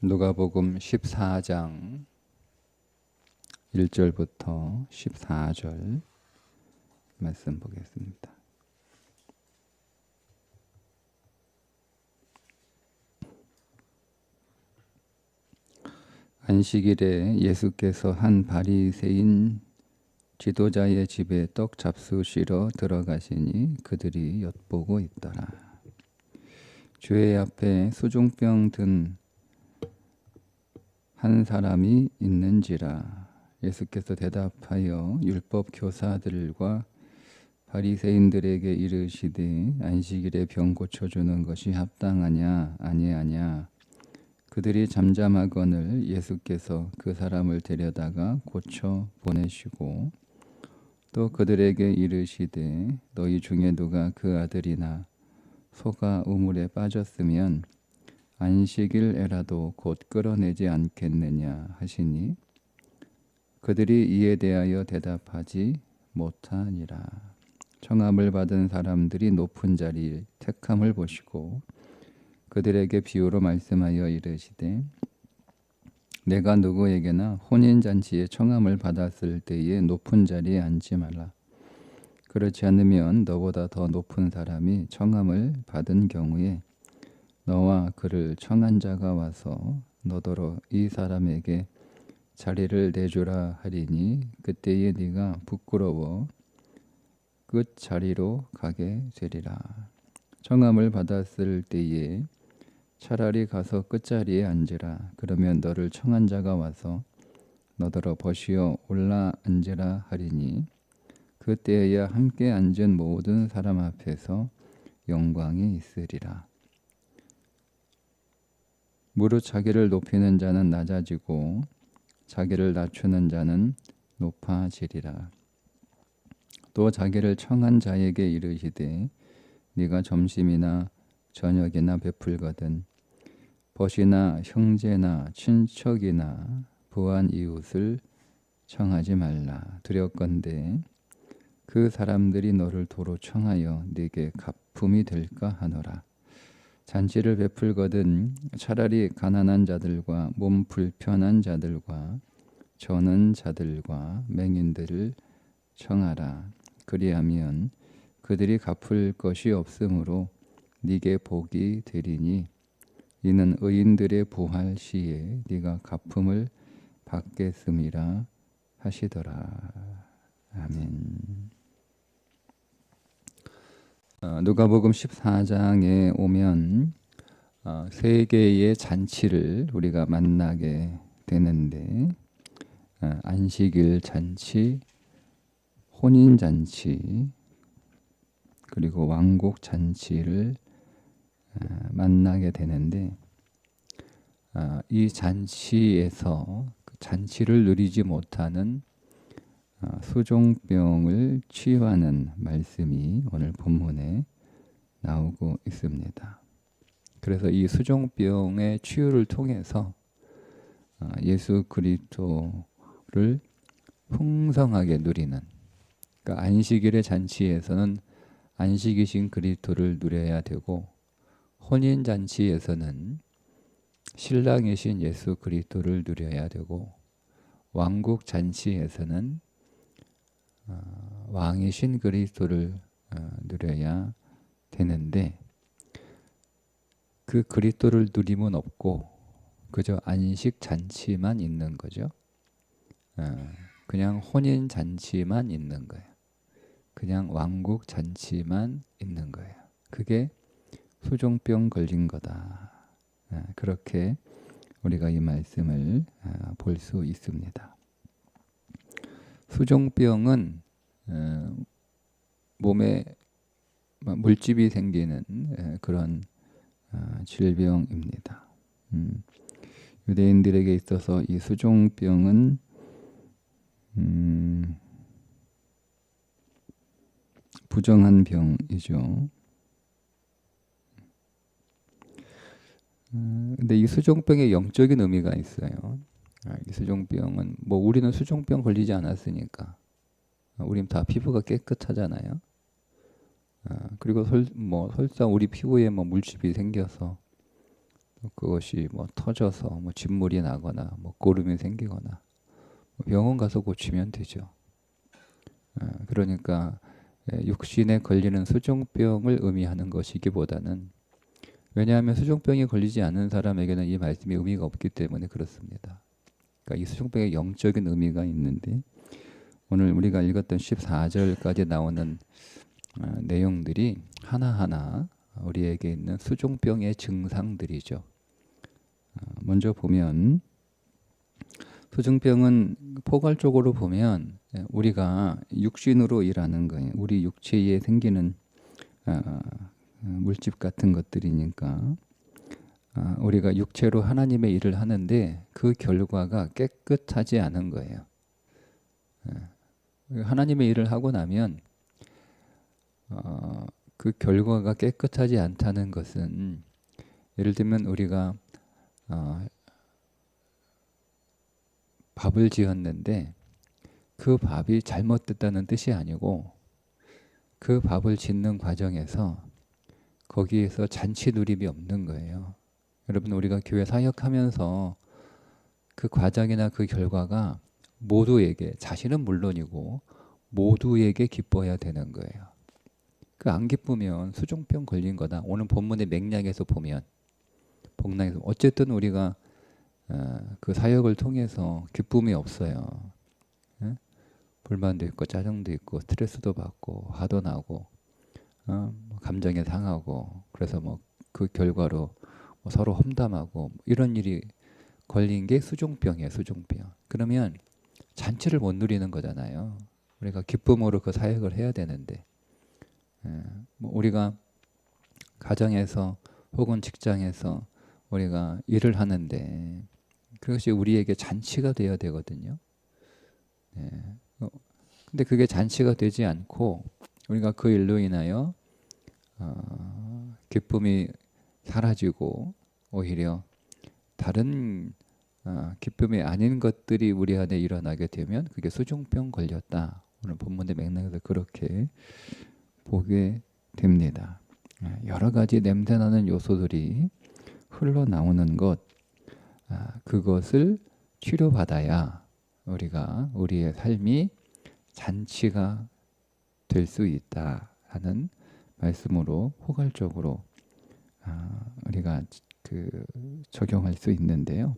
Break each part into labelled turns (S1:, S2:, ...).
S1: 누가복음 14장 1절부터 14절 말씀 보겠습니다. 안식일에 예수께서 한 바리새인 지도자의 집에 떡 잡수시러 들어가시니 그들이 엿보고 있더라. 주의 앞에 수중병 든 한 사람이 있는지라. 예수께서 대답하여 율법 교사들과 바리새인들에게 이르시되 안식일에 병 고쳐주는 것이 합당하냐 아니하냐. 그들이 잠잠하거늘 예수께서 그 사람을 데려다가 고쳐 보내시고 또 그들에게 이르시되 너희 중에 누가 그 아들이나 소가 우물에 빠졌으면 안식일에라도 곧 끌어내지 않겠느냐 하시니 그들이 이에 대하여 대답하지 못하니라. 청함을 받은 사람들이 높은 자리에 택함을 보시고 그들에게 비유로 말씀하여 이르시되 내가 누구에게나 혼인잔치에 청함을 받았을 때에 높은 자리에 앉지 말라. 그렇지 않으면 너보다 더 높은 사람이 청함을 받은 경우에 너와 그를 청한 자가 와서 너더러 이 사람에게 자리를 내주라 하리니 그때에 네가 부끄러워 끝 자리로 가게 되리라. 청함을 받았을 때에 차라리 가서 끝자리에 앉으라. 그러면 너를 청한 자가 와서 너더러 버시어 올라 앉으라 하리니 그때에야 함께 앉은 모든 사람 앞에서 영광이 있으리라. 무릇 자기를 높이는 자는 낮아지고 자기를 낮추는 자는 높아지리라. 또 자기를 청한 자에게 이르시되 네가 점심이나 저녁이나 베풀거든 벗이나 형제나 친척이나 부한 이웃을 청하지 말라. 두렵건대 그 사람들이 너를 도로 청하여 네게 가품이 될까 하노라. 잔치를 베풀거든 차라리 가난한 자들과 몸 불편한 자들과 저는 자들과 맹인들을 청하라. 그리하면 그들이 갚을 것이 없으므로 네게 복이 되리니 이는 의인들의 부활 시에 네가 갚음을 받겠음이라 하시더라. 아멘. 누가복음 14장에 오면 세 개의 잔치를 우리가 만나게 되는데 안식일 잔치, 혼인 잔치, 그리고 왕국 잔치를 만나게 되는데 이 잔치에서 그 잔치를 누리지 못하는 수종병을 치유하는 말씀이 오늘 본문에 나오고 있습니다. 그래서 이 수종병의 치유를 통해서 예수 그리스도를 풍성하게 누리는, 그러니까 안식일의 잔치에서는 안식이신 그리스도를 누려야 되고 혼인 잔치에서는 신랑이신 예수 그리스도를 누려야 되고 왕국 잔치에서는 왕이신 그리스도를 누려야 되는데 그 그리스도를 누림은 없고 그저 안식 잔치만 있는 거죠. 그냥 혼인 잔치만 있는 거예요. 그냥 왕국 잔치만 있는 거예요. 그게 수종병 걸린 거다. 그렇게 우리가 이 말씀을 볼 수 있습니다. 수종병은 몸에 물집이 생기는 그런 질병입니다. 유대인들에게 있어서 이 수종병은 부정한 병이죠. 근데 이 수종병에 영적인 의미가 있어요. 이 수종병은 우리는 수종병 걸리지 않았으니까 우린 다 피부가 깨끗하잖아요. 그리고 설사 우리 피부에 물집이 생겨서 그것이 뭐 터져서 뭐 진물이 나거나 뭐 고름이 생기거나 병원 가서 고치면 되죠. 그러니까 육신에 걸리는 수종병을 의미하는 것이기보다는, 왜냐하면 수종병이 걸리지 않는 사람에게는 이 말씀이 의미가 없기 때문에 그렇습니다. 그러니까 이 수종병에 영적인 의미가 있는데, 오늘 우리가 읽었던 14절까지 나오는 내용들이 하나하나 우리에게 있는 수종병의 증상들이죠. 먼저 보면 수종병은 포괄적으로 보면 우리가 육신으로 일하는 거예요. 우리 육체에 생기는 물집 같은 것들이니까 우리가 육체로 하나님의 일을 하는데 그 결과가 깨끗하지 않은 거예요. 하나님의 일을 하고 나면 그 결과가 깨끗하지 않다는 것은, 예를 들면 우리가 밥을 지었는데 그 밥이 잘못됐다는 뜻이 아니고, 그 밥을 짓는 과정에서 거기에서 잔치 누림이 없는 거예요. 여러분, 우리가 교회 사역하면서 그 과정이나 그 결과가 모두에게, 자신은 물론이고 모두에게 기뻐야 되는 거예요. 그 안 기쁘면 수종병 걸린 거다. 오늘 본문의 맥락에서 보면, 복락에서 어쨌든 우리가 그 사역을 통해서 기쁨이 없어요. 불만도 있고 짜증도 있고 스트레스도 받고 화도 나고 감정이 상하고, 그래서 뭐 그 결과로 뭐 서로 험담하고 이런 일이 걸린 게 수종병이에요. 수종병. 그러면 잔치를 못 누리는 거잖아요. 우리가 기쁨으로 그 사역을 해야 되는데, 뭐 우리가 가정에서 혹은 직장에서 우리가 일을 하는데 그것이 우리에게 잔치가 되어야 되거든요. 근데 그게 잔치가 되지 않고 우리가 그 일로 인하여 기쁨이 사라지고 오히려 다른 기쁨이 아닌 것들이 우리 안에 일어나게 되면 그게 수종병 걸렸다. 오늘 본문의 맥락에서 그렇게 보게 됩니다. 여러 가지 냄새나는 요소들이 흘러나오는 것, 그것을 치료받아야 우리가 우리의 삶이 잔치가 될 수 있다 하는 말씀으로 포괄적으로 우리가 적용할 수 있는데요.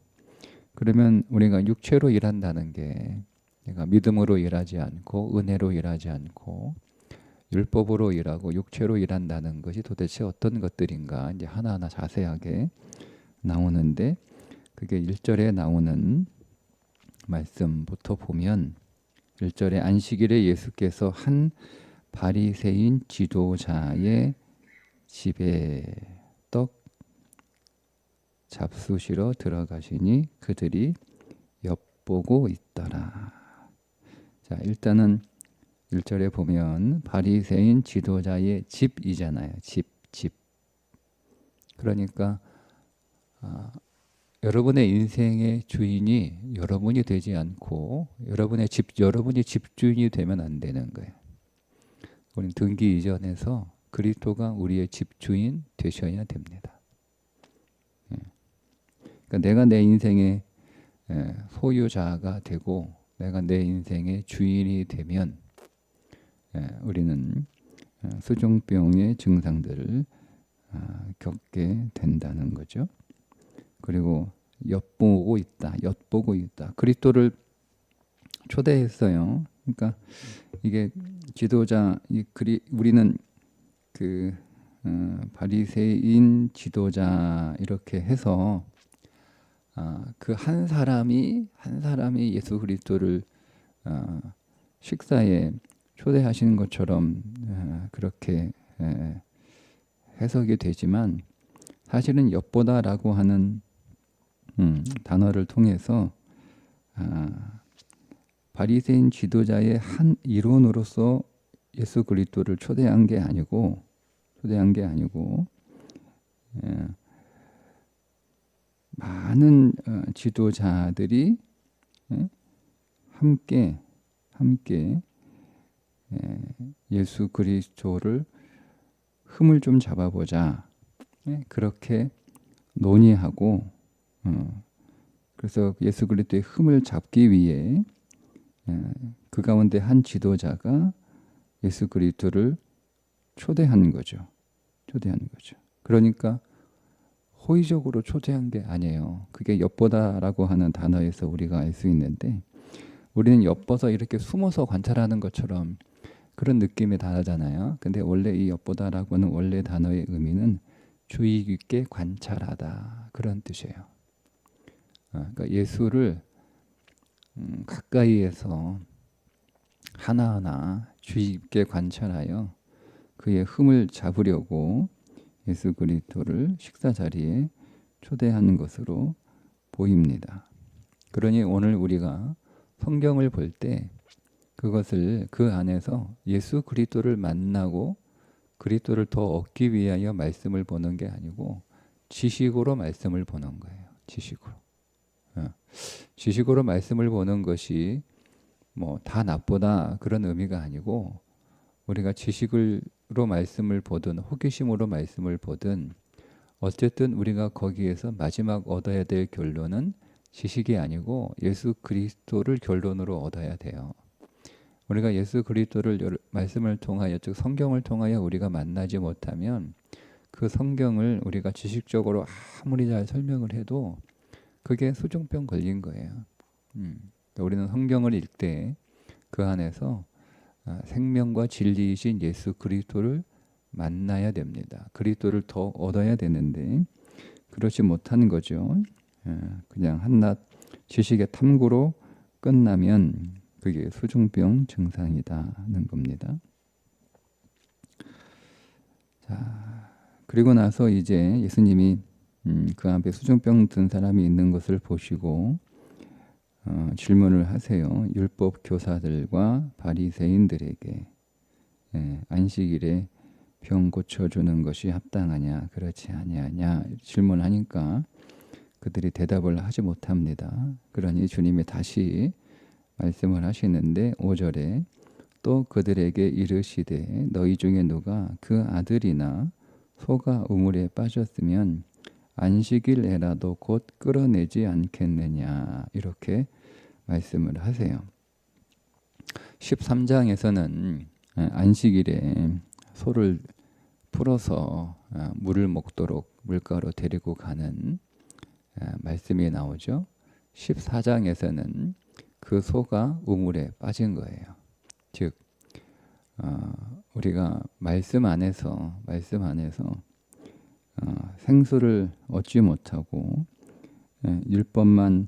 S1: 그러면 우리가 육체로 일한다는 게, 내가 믿음으로 일하지 않고 은혜로 일하지 않고 율법으로 일하고 육체로 일한다는 것이 도대체 어떤 것들인가 이제 하나하나 자세하게 나오는데, 그게 1절에 나오는 말씀부터 보면, 1절에 안식일에 예수께서 한 바리새인 지도자의 집에 떡 잡수시러 들어가시니 그들이 엿보고 있더라. 자, 일단은 1절에 보면 바리새인 지도자의 집이잖아요. 집. 그러니까 여러분의 인생의 주인이 여러분이 되지 않고 여러분이 집주인이 되면 안 되는 거예요. 우리는 등기 이전에서 그리스도가 우리의 집주인 되셔야 됩니다. 그러니까 내가 내 인생의 소유자가 되고 내가 내 인생의 주인이 되면 우리는 수종병의 증상들을 겪게 된다는 거죠. 그리고 엿보고 있다. 그리스도를 초대했어요. 그러니까 이게 지도자, 우리는 그 바리새인 지도자 이렇게 해서 그 한 사람이 예수 그리스도를 식사에 초대하시는 것처럼 그렇게 해석이 되지만, 사실은 엿보다라고 하는 단어를 통해서 바리새인 지도자의 한 일원으로서 예수 그리스도를 초대한 게 아니고 많은 지도자들이 함께 예수 그리스도를 흠을 좀 잡아보자, 그렇게 논의하고 그래서 예수 그리스도의 흠을 잡기 위해 그 가운데 한 지도자가 예수 그리스도를 초대한 거죠. 그러니까 호의적으로 초대한 게 아니에요. 그게 엿보다라고 하는 단어에서 우리가 알 수 있는데 우리는 엿보서 이렇게 숨어서 관찰하는 것처럼 그런 느낌이 다르잖아요. 근데 원래 이 엿보다라고 하는 원래 단어의 의미는 주의 깊게 관찰하다 그런 뜻이에요. 그러니까 예수를 가까이에서 하나하나 주의 깊게 관찰하여 그의 흠을 잡으려고 예수 그리스도를 식사 자리에 초대하는 것으로 보입니다. 그러니 오늘 우리가 성경을 볼 때 그것을 그 안에서 예수 그리스도를 만나고 그리스도를 더 얻기 위하여 말씀을 보는 게 아니고 지식으로 말씀을 보는 거예요. 지식으로 말씀을 보는 것이 뭐 다 나쁘다 그런 의미가 아니고 우리가 지식으로 말씀을 보든 호기심으로 말씀을 보든 어쨌든 우리가 거기에서 마지막 얻어야 될 결론은 지식이 아니고 예수 그리스도를 결론으로 얻어야 돼요. 우리가 예수 그리스도를 말씀을 통하여 즉 성경을 통하여 우리가 만나지 못하면 그 성경을 우리가 지식적으로 아무리 잘 설명을 해도 그게 수종병 걸린 거예요. 우리는 성경을 읽을 때 그 안에서 생명과 진리이신 예수 그리스도를 만나야 됩니다. 그리스도를 더 얻어야 되는데 그렇지 못하는 거죠. 그냥 한낱 지식의 탐구로 끝나면 그게 수종병 증상이다는 겁니다. 자, 그리고 나서 이제 예수님이 그 앞에 수종병 든 사람이 있는 것을 보시고 질문을 하세요. 율법 교사들과 바리새인들에게 안식일에 병 고쳐주는 것이 합당하냐 그렇지 아니하냐 질문하니까 그들이 대답을 하지 못합니다. 그러니 주님이 다시 말씀을 하시는데 5절에 또 그들에게 이르시되 너희 중에 누가 그 아들이나 소가 우물에 빠졌으면 안식일에라도 곧 끌어내지 않겠느냐 이렇게 말씀을 하세요. 13장에서는 안식일에 소를 풀어서 물을 먹도록 물가로 데리고 가는 말씀이 나오죠. 14장에서는 그 소가 우물에 빠진 거예요. 즉 우리가 말씀 안에서 생수를 얻지 못하고 율법만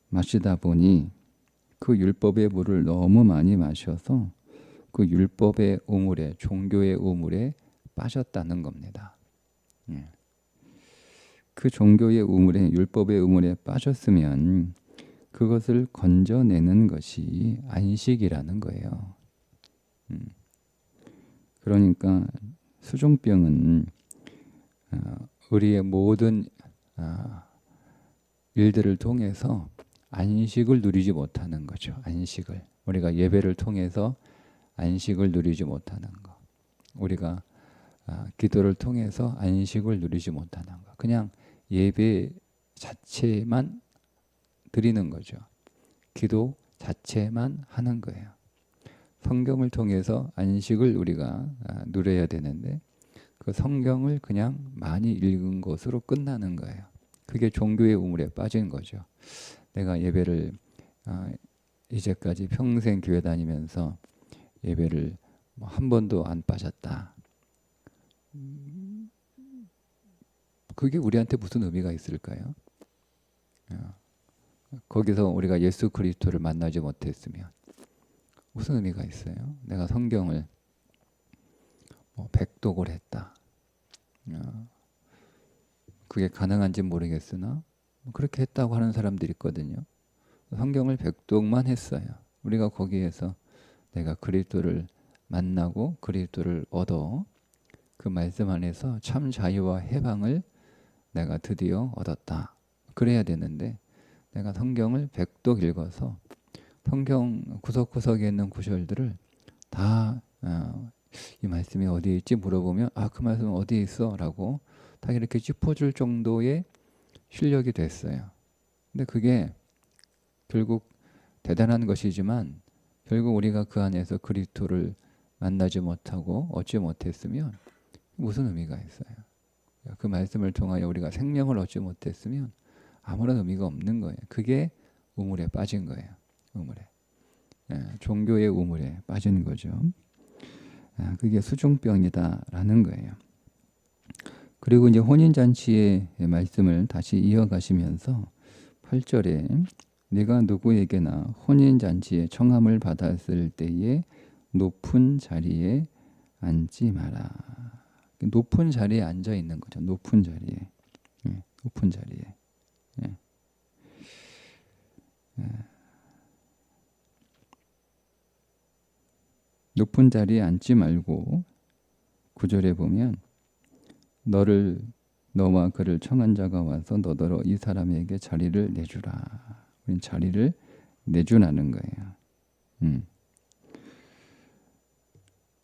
S1: 마시다 보니 그 율법의 물을 너무 많이 마셔서 그 율법의 우물에 종교의 우물에 빠졌다는 겁니다. 그 종교의 우물에 율법의 우물에 빠졌으면 그것을 건져내는 것이 안식이라는 거예요. 그러니까 수종병은 우리의 모든 일들을 통해서 안식을 누리지 못하는 거죠. 안식을 우리가 예배를 통해서 안식을 누리지 못하는 거, 우리가 기도를 통해서 안식을 누리지 못하는 거, 그냥 예배 자체만 드리는 거죠. 기도 자체만 하는 거예요. 성경을 통해서 안식을 우리가 누려야 되는데 그 성경을 그냥 많이 읽은 것으로 끝나는 거예요. 그게 종교의 우물에 빠진 거죠. 내가 예배를 이제까지 평생 교회 다니면서 예배를 한 번도 안 빠졌다. 그게 우리한테 무슨 의미가 있을까요? 거기서 우리가 예수 그리스도를 만나지 못했으면 무슨 의미가 있어요? 내가 성경을 백독을 했다. 그게 가능한지 모르겠으나 그렇게 했다고 하는 사람들이 있거든요. 성경을 백독만 했어요. 우리가 거기에서 내가 그리스도를 만나고 그리스도를 얻어 그 말씀 안에서 참 자유와 해방을 내가 드디어 얻었다. 그래야 되는데 내가 성경을 백독 읽어서 성경 구석구석에 있는 구절들을 다 이 말씀이 어디에 있지 물어보면 그 말씀은 어디에 있어? 라고 딱 이렇게 짚어줄 정도의 실력이 됐어요. 근데 그게 결국 대단한 것이지만 결국 우리가 그 안에서 그리스도를 만나지 못하고 얻지 못했으면 무슨 의미가 있어요? 그 말씀을 통하여 우리가 생명을 얻지 못했으면 아무런 의미가 없는 거예요. 그게 우물에 빠진 거예요. 우물에. 종교의 우물에 빠진 거죠. 그게 수종병이다라는 거예요. 그리고 이제 혼인잔치의 말씀을 다시 이어가시면서 8절에 내가 누구에게나 혼인잔치에 청함을 받았을 때에 높은 자리에 앉지 마라. 높은 자리에 앉아 있는 거죠. 높은 자리에. 높은 자리에. 높은 자리에 앉지 말고 9절에 보면 너와 그를 청한 자가 와서 너더러 이 사람에게 자리를 내주라. 자리를 내주라는 거예요.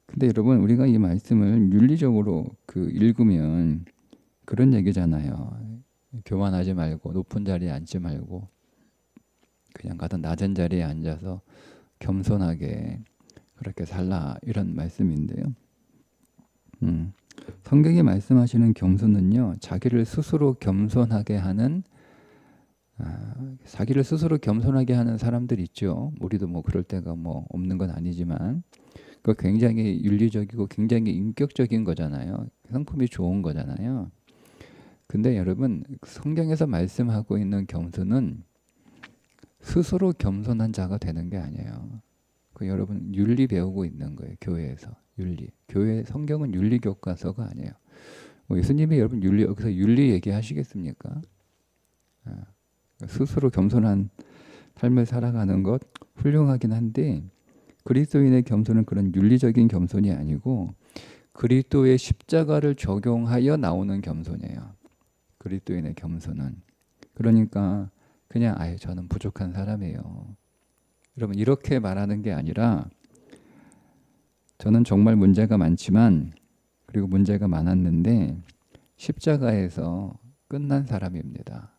S1: 근데 여러분 우리가 이 말씀을 윤리적으로 읽으면 그런 얘기잖아요. 교만하지 말고 높은 자리에 앉지 말고 그냥 가던 낮은 자리에 앉아서 겸손하게 그렇게 살라 이런 말씀인데요. 성경이 말씀하시는 겸손은요, 자기를 스스로 겸손하게 하는 사람들 있죠. 우리도 뭐 그럴 때가 뭐 없는 건 아니지만 그 굉장히 윤리적이고 굉장히 인격적인 거잖아요. 성품이 좋은 거잖아요. 근데 여러분 성경에서 말씀하고 있는 겸손은 스스로 겸손한 자가 되는 게 아니에요. 여러분 윤리 배우고 있는 거예요. 교회에서 윤리. 교회 성경은 윤리 교과서가 아니에요. 예수님이 여러분 여기서 윤리 얘기하시겠습니까? 스스로 겸손한 삶을 살아가는 것 훌륭하긴 한데 그리스도인의 겸손은 그런 윤리적인 겸손이 아니고 그리스도의 십자가를 적용하여 나오는 겸손이에요. 그리스도인의 겸손은. 그러니까 그냥 저는 부족한 사람이에요. 여러분 이렇게 말하는 게 아니라 저는 정말 문제가 많지만 그리고 문제가 많았는데 십자가에서 끝난 사람입니다.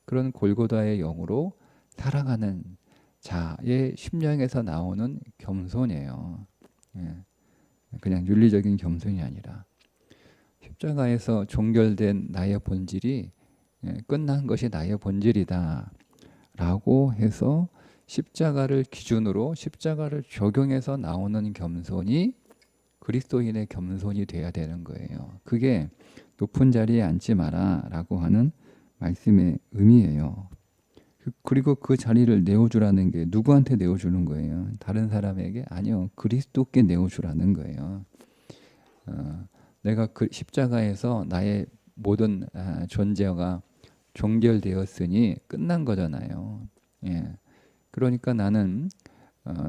S1: 그런 골고다의 영으로 살아가는 자의 심령에서 나오는 겸손이에요. 그냥 윤리적인 겸손이 아니라 십자가에서 종결된 나의 본질이 끝난 것이 나의 본질이다 라고 해서 십자가를 기준으로 십자가를 적용해서 나오는 겸손이 그리스도인의 겸손이 돼야 되는 거예요. 그게 높은 자리에 앉지 마라 라고 하는 말씀의 의미예요. 그리고 그 자리를 내어주라는 게 누구한테 내어주는 거예요? 다른 사람에게? 아니요. 그리스도께 내어주라는 거예요. 내가 그 십자가에서 나의 모든 존재가 종결되었으니 끝난 거잖아요. 그러니까 나는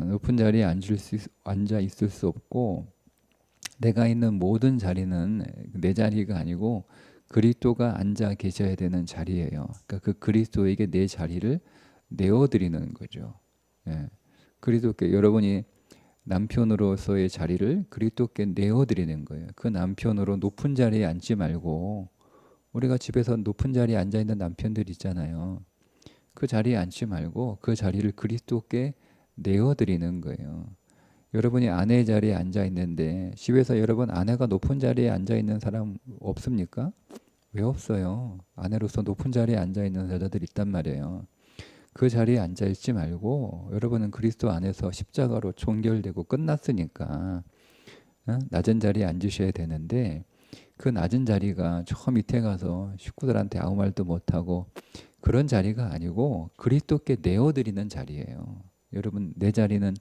S1: 높은 자리에 앉아 있을 수 없고 내가 있는 모든 자리는 내 자리가 아니고 그리스도가 앉아 계셔야 되는 자리예요. 그러니까 그 그리스도에게 내 자리를 내어드리는 거죠. 그리스도께 여러분이 남편으로서의 자리를 그리스도께 내어드리는 거예요. 그 남편으로 높은 자리에 앉지 말고 우리가 집에서 높은 자리에 앉아 있는 남편들 있잖아요. 그 자리에 앉지 말고 그 자리를 그리스도께 내어드리는 거예요. 여러분이 아내의 자리에 앉아 있는데 집에서 여러분 아내가 높은 자리에 앉아 있는 사람 없습니까? 왜 없어요? 아내로서 높은 자리에 앉아 있는 여자들 있단 말이에요. 그 자리에 앉아 있지 말고 여러분은 그리스도 안에서 십자가로 종결되고 끝났으니까 낮은 자리에 앉으셔야 되는데 그 낮은 자리가 저 밑에 가서 식구들한테 아무 말도 못하고 그런 자리가 아니고 그리스도께 내어드리는 자리예요. 여러분 내 자리는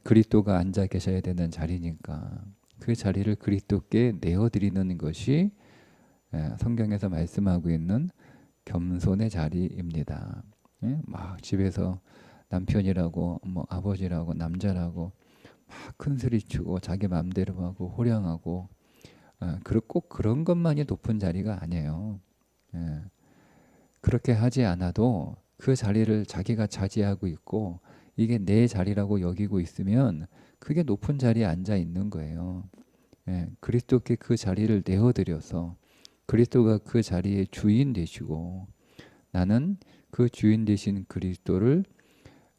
S1: 그리스도가 앉아 계셔야 되는 자리니까 그 자리를 그리스도께 내어드리는 것이 성경에서 말씀하고 있는 겸손의 자리입니다. 막 집에서 남편이라고 뭐 아버지라고 남자라고 막 큰 소리 치고 자기 마음대로 하고 호령하고 꼭 그런 것만이 높은 자리가 아니에요. 그렇게 하지 않아도 그 자리를 자기가 차지하고 있고 이게 내 자리라고 여기고 있으면 그게 높은 자리에 앉아 있는 거예요. 예, 그리스도께 그 자리를 내어드려서 그리스도가 그 자리의 주인 되시고 나는 그 주인 되신 그리스도를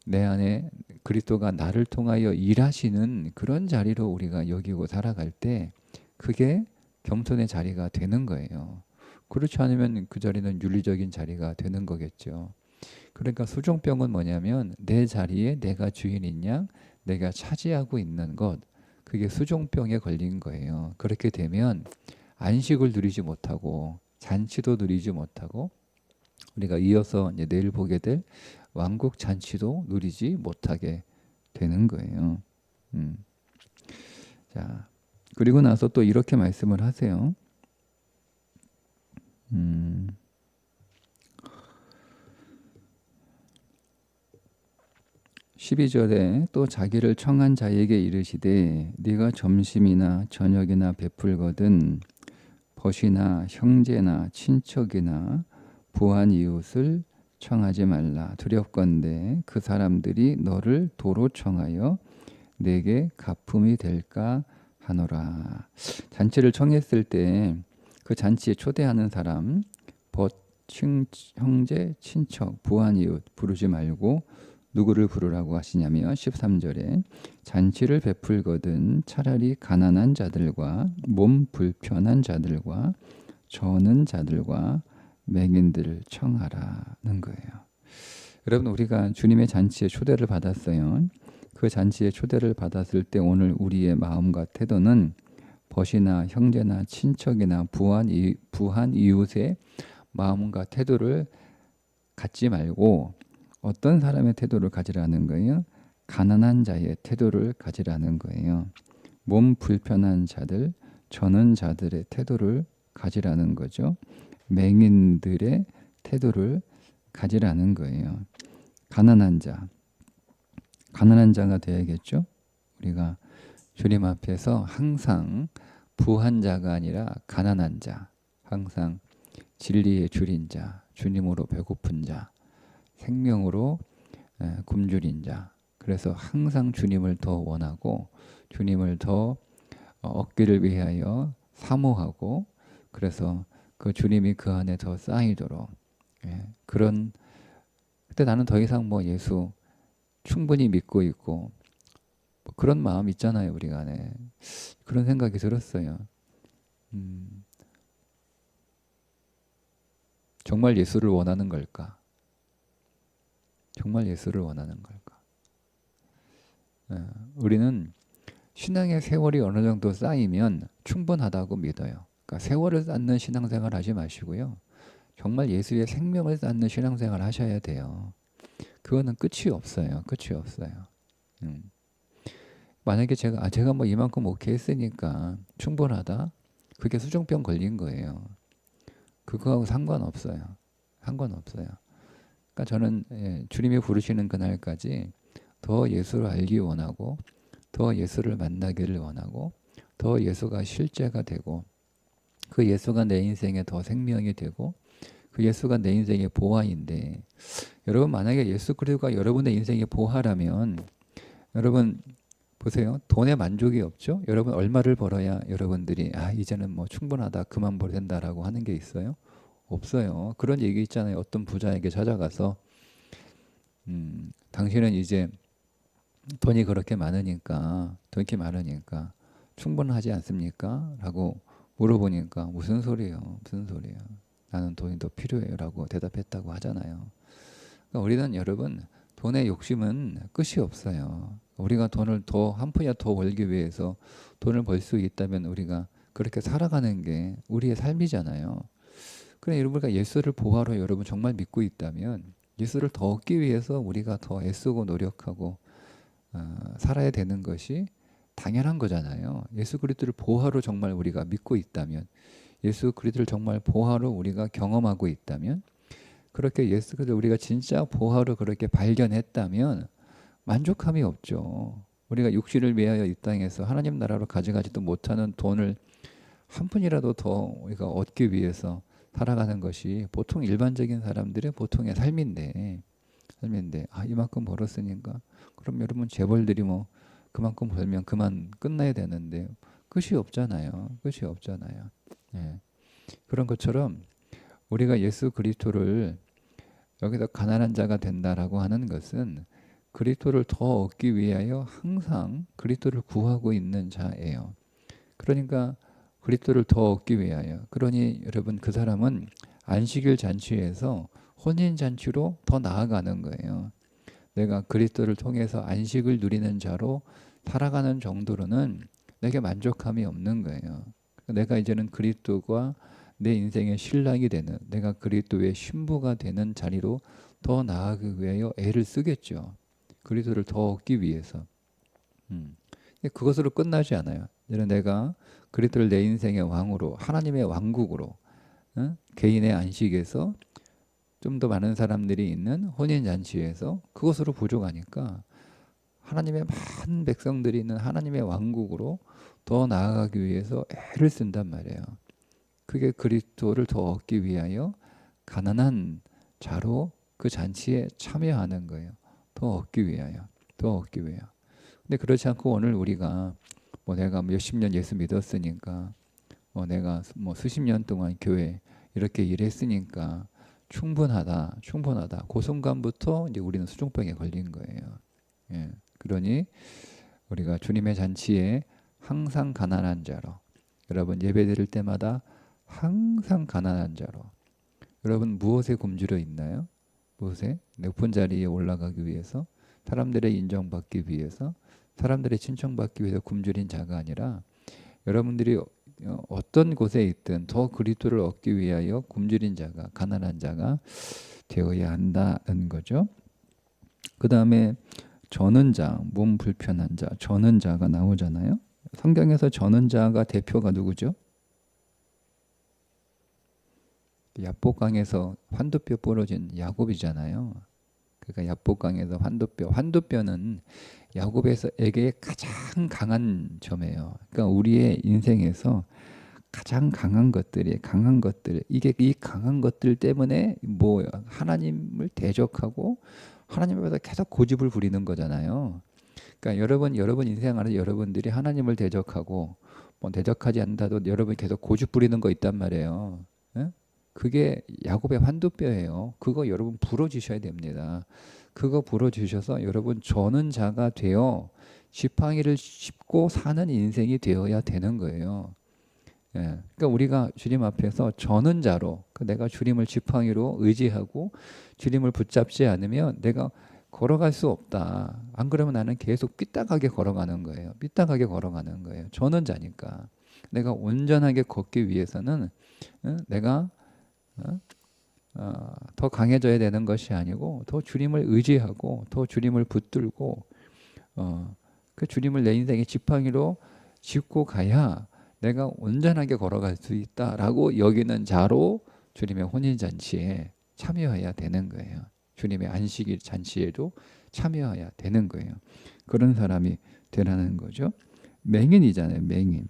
S1: 내 안에 그리스도가 나를 통하여 일하시는 그런 자리로 우리가 여기고 살아갈 때 그게 겸손의 자리가 되는 거예요. 그렇지 않으면 그 자리는 윤리적인 자리가 되는 거겠죠. 그러니까 수종병은 뭐냐면 내 자리에 내가 주인인 양 내가 차지하고 있는 것, 그게 수종병에 걸린 거예요. 그렇게 되면 안식을 누리지 못하고 잔치도 누리지 못하고 우리가 이어서 이제 내일 보게 될 왕국 잔치도 누리지 못하게 되는 거예요. 자, 그리고 나서 또 이렇게 말씀을 하세요. 12절에 또 자기를 청한 자에게 이르시되 네가 점심이나 저녁이나 베풀거든 벗이나 형제나 친척이나 부한 이웃을 청하지 말라. 두렵건대 그 사람들이 너를 도로 청하여 내게 가품이 될까 하노라. 잔치를 청했을 때 그 잔치에 초대하는 사람 벗, 형제, 친척, 부한 이웃 부르지 말고 누구를 부르라고 하시냐면 13절에 잔치를 베풀거든 차라리 가난한 자들과 몸 불편한 자들과 저는 자들과 맹인들을 청하라는 거예요. 여러분 우리가 주님의 잔치에 초대를 받았어요. 그 잔치에 초대를 받았을 때 오늘 우리의 마음과 태도는 벗이나 형제나 친척이나 부한 이웃의 마음과 태도를 갖지 말고 어떤 사람의 태도를 가지라는 거예요? 가난한 자의 태도를 가지라는 거예요. 몸 불편한 자들, 저는 자들의 태도를 가지라는 거죠. 맹인들의 태도를 가지라는 거예요. 가난한 자가 되어야겠죠. 우리가 주님 앞에서 항상 부한 자가 아니라 가난한 자, 항상 진리의 줄인 자, 주님으로 배고픈 자, 생명으로 굶주린 자. 그래서 항상 주님을 더 원하고 주님을 더 얻기를 위하여 사모하고 그래서 그 주님이 그 안에 더 쌓이도록 그런 그때 나는 더 이상 뭐 예수 충분히 믿고 있고 뭐 그런 마음 있잖아요 우리 안에. 그런 생각이 들었어요. 정말 예수를 원하는 걸까? 정말 예수를 원하는 걸까? 우리는 신앙의 세월이 어느 정도 쌓이면 충분하다고 믿어요. 그러니까 세월을 쌓는 신앙생활 하지 마시고요. 정말 예수의 생명을 쌓는 신앙생활 하셔야 돼요. 그거는 끝이 없어요. 끝이 없어요. 만약에 제가 뭐 이만큼 오케이 했으니까 충분하다. 그게 수종병 걸린 거예요. 그거하고 상관없어요. 상관없어요. 그러니까 저는 주님이 부르시는 그날까지 더 예수를 알기 원하고 더 예수를 만나기를 원하고 더 예수가 실제가 되고 그 예수가 내 인생에 더 생명이 되고 그 예수가 내 인생의 보화인데 여러분 만약에 예수 그리스도가 여러분의 인생의 보화라면 여러분 보세요. 돈에 만족이 없죠? 여러분 얼마를 벌어야 여러분들이 이제는 뭐 충분하다 그만 벌어야 된다라고 하는 게 있어요? 없어요. 그런 얘기 있잖아요. 어떤 부자에게 찾아가서 당신은 이제 돈이 그렇게 많으니까 충분하지 않습니까? 라고 물어보니까 무슨 소리예요? 무슨 소리예요? 나는 돈이 더 필요해요 라고 대답했다고 하잖아요. 그러니까 우리는 여러분 돈의 욕심은 끝이 없어요. 우리가 돈을 더 한 푼이야 더 벌기 위해서 돈을 벌 수 있다면 우리가 그렇게 살아가는 게 우리의 삶이잖아요. 그래 여러분가 예수를 보화로 여러분 정말 믿고 있다면 예수를 더 얻기 위해서 우리가 더 애쓰고 노력하고 살아야 되는 것이 당연한 거잖아요. 예수 그리스도를 보화로 정말 우리가 믿고 있다면 예수 그리스도를 정말 보화로 우리가 경험하고 있다면 그렇게 예수 그리스도 우리가 진짜 보화로 그렇게 발견했다면 만족함이 없죠. 우리가 육신을 위하여 이 땅에서 하나님 나라로 가져가지도 못하는 돈을 한 푼이라도 더 우리가 얻기 위해서 살아가는 것이 보통 일반적인 사람들의 보통의 삶인데 이만큼 벌었으니까 그럼 여러분 재벌들이 뭐 그만큼 벌면 그만 끝나야 되는데 끝이 없잖아요. 끝이 없잖아요. 예. 그런 것처럼 우리가 예수 그리스도를 여기서 가난한 자가 된다라고 하는 것은 그리스도를 더 얻기 위하여 항상 그리스도를 구하고 있는 자예요. 그러니까 그리스도를 더 얻기 위하여, 그러니 여러분 그 사람은 안식일 잔치에서 혼인 잔치로 더 나아가는 거예요. 내가 그리스도를 통해서 안식을 누리는 자로 살아가는 정도로는 내게 만족함이 없는 거예요. 내가 이제는 그리스도가 내 인생의 신랑이 되는, 내가 그리스도의 신부가 되는 자리로 더 나아가기 위하여 애를 쓰겠죠. 그리스도를 더 얻기 위해서. 그것으로 끝나지 않아요. 이제는 내가 그리스도를 내 인생의 왕으로, 하나님의 왕국으로, 개인의 안식에서 좀 더 많은 사람들이 있는 혼인잔치에서 그것으로 부족하니까 하나님의 많은 백성들이 있는 하나님의 왕국으로 더 나아가기 위해서 애를 쓴단 말이에요. 그게 그리스도를 더 얻기 위하여 가난한 자로 그 잔치에 참여하는 거예요. 더 얻기 위하여, 더 얻기 위하여. 근데 그렇지 않고 오늘 우리가 내가 몇십 년 예수 믿었으니까, 내가 수십 년 동안 교회 이렇게 일했으니까 충분하다. 그 순간부터 이제 우리는 수종병에 걸린 거예요. 예. 그러니 우리가 주님의 잔치에 항상 가난한 자로, 여러분 예배 드릴 때마다 항상 가난한 자로, 여러분 무엇에 굶주려 있나요? 무엇에? 높은 자리에 올라가기 위해서, 사람들의 인정받기 위해서, 사람들의 칭찬받기 위해서 굶주린 자가 아니라 여러분들이 어떤 곳에 있든 더 그리스도를 얻기 위하여 굶주린 자가, 가난한 자가 되어야 한다는 거죠. 그 다음에 저는 자, 몸 불편한 자, 저는 자가 나오잖아요. 성경에서 저는 자가 대표가 누구죠? 야복강에서 환도뼈 부러진 야곱이잖아요. 그러니까 야복강에서 환도뼈는 야곱에게 가장 강한 점이에요. 그러니까 우리의 인생에서 가장 강한 것들, 이게 이 강한 것들 때문에 하나님을 대적하고 하나님 앞에서 계속 고집을 부리는 거잖아요. 그러니까 여러분 인생 안에 여러분들이 하나님을 대적하고 대적하지 않는다도 여러분이 계속 고집 부리는 거 있단 말이에요. 예? 그게 야곱의 환도뼈예요. 그거 여러분 부러지셔야 됩니다. 그거 부러지셔서 여러분 저는 자가 되어 지팡이를 짚고 사는 인생이 되어야 되는 거예요. 예. 그러니까 우리가 주님 앞에서 저는 자로, 내가 주님을 지팡이로 의지하고 주님을 붙잡지 않으면 내가 걸어갈 수 없다. 안 그러면 나는 계속 삐딱하게 걸어가는 거예요. 저는 자니까. 내가 온전하게 걷기 위해서는 내가 더 강해져야 되는 것이 아니고 더 주님을 의지하고 더 주님을 붙들고 그 주님을 내 인생의 지팡이로 짚고 가야 내가 온전하게 걸어갈 수 있다라고 여기는 자로 주님의 혼인잔치에 참여해야 되는 거예요. 주님의 안식일 잔치에도 참여해야 되는 거예요. 그런 사람이 되라는 거죠. 맹인이잖아요. 맹인.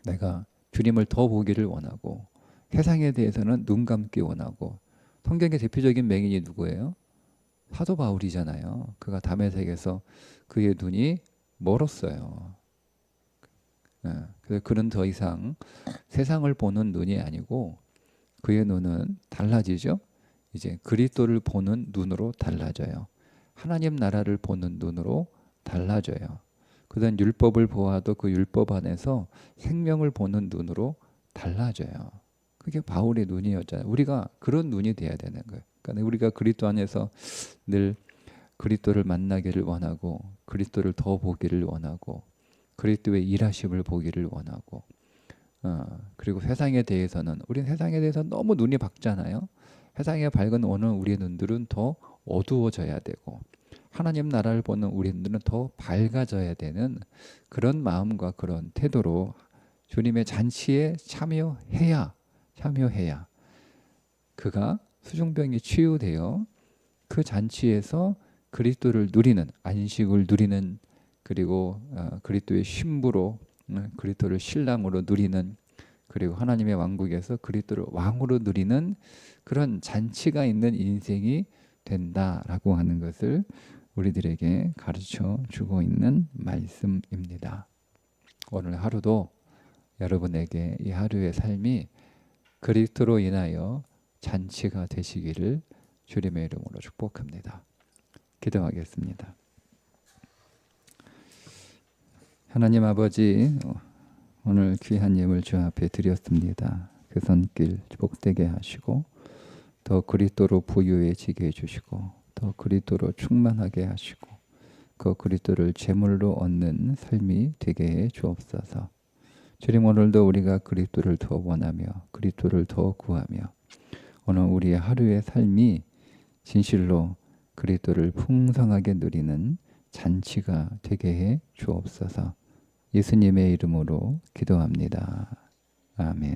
S1: 내가 주님을 더 보기를 원하고 세상에 대해서는 눈 감기 원하고. 성경의 대표적인 맹인이 누구예요? 사도 바울이잖아요. 그가 다메섹에서 그의 눈이 멀었어요. 그래서 그는 더 이상 세상을 보는 눈이 아니고 그의 눈은 달라지죠. 이제 그리스도를 보는 눈으로 달라져요. 하나님 나라를 보는 눈으로 달라져요. 그다음 율법을 보아도 그 율법 안에서 생명을 보는 눈으로 달라져요. 그게 바울의 눈이었잖아요. 우리가 그런 눈이 돼야 되는 거예요. 그러니까 우리가 그리스도 안에서 늘 그리스도를 만나기를 원하고 그리스도를 더 보기를 원하고 그리스도의 일하심을 보기를 원하고 그리고 세상에 대해서는 우리는 세상에 대해서 너무 눈이 밝잖아요. 세상에 밝은 오늘 우리의 눈들은 더 어두워져야 되고 하나님 나라를 보는 우리의 눈들은 더 밝아져야 되는 그런 마음과 그런 태도로 주님의 잔치에 참여해야 그가 수종병이 치유되어 그 잔치에서 그리스도를 누리는 안식을 누리는 그리고 그리스도의 신부로 그리스도를 신랑으로 누리는 그리고 하나님의 왕국에서 그리스도를 왕으로 누리는 그런 잔치가 있는 인생이 된다라고 하는 것을 우리들에게 가르쳐 주고 있는 말씀입니다. 오늘 하루도 여러분에게 이 하루의 삶이 그리스도로 인하여 잔치가 되시기를 주님의 이름으로 축복합니다. 기도하겠습니다. 하나님 아버지, 오늘 귀한 예물 주 앞에 드렸습니다. 그 손길 복되게 하시고 더 그리스도로 부유해지게 해주시고 더 그리스도로 충만하게 하시고 그 그리스도를 제물로 얻는 삶이 되게 해 주옵소서. 주님, 오늘도 우리가 그리스도를 더 원하며 그리스도를 더 구하며 오늘 우리의 하루의 삶이 진실로 그리스도를 풍성하게 누리는 잔치가 되게 해 주옵소서. 예수님의 이름으로 기도합니다. 아멘.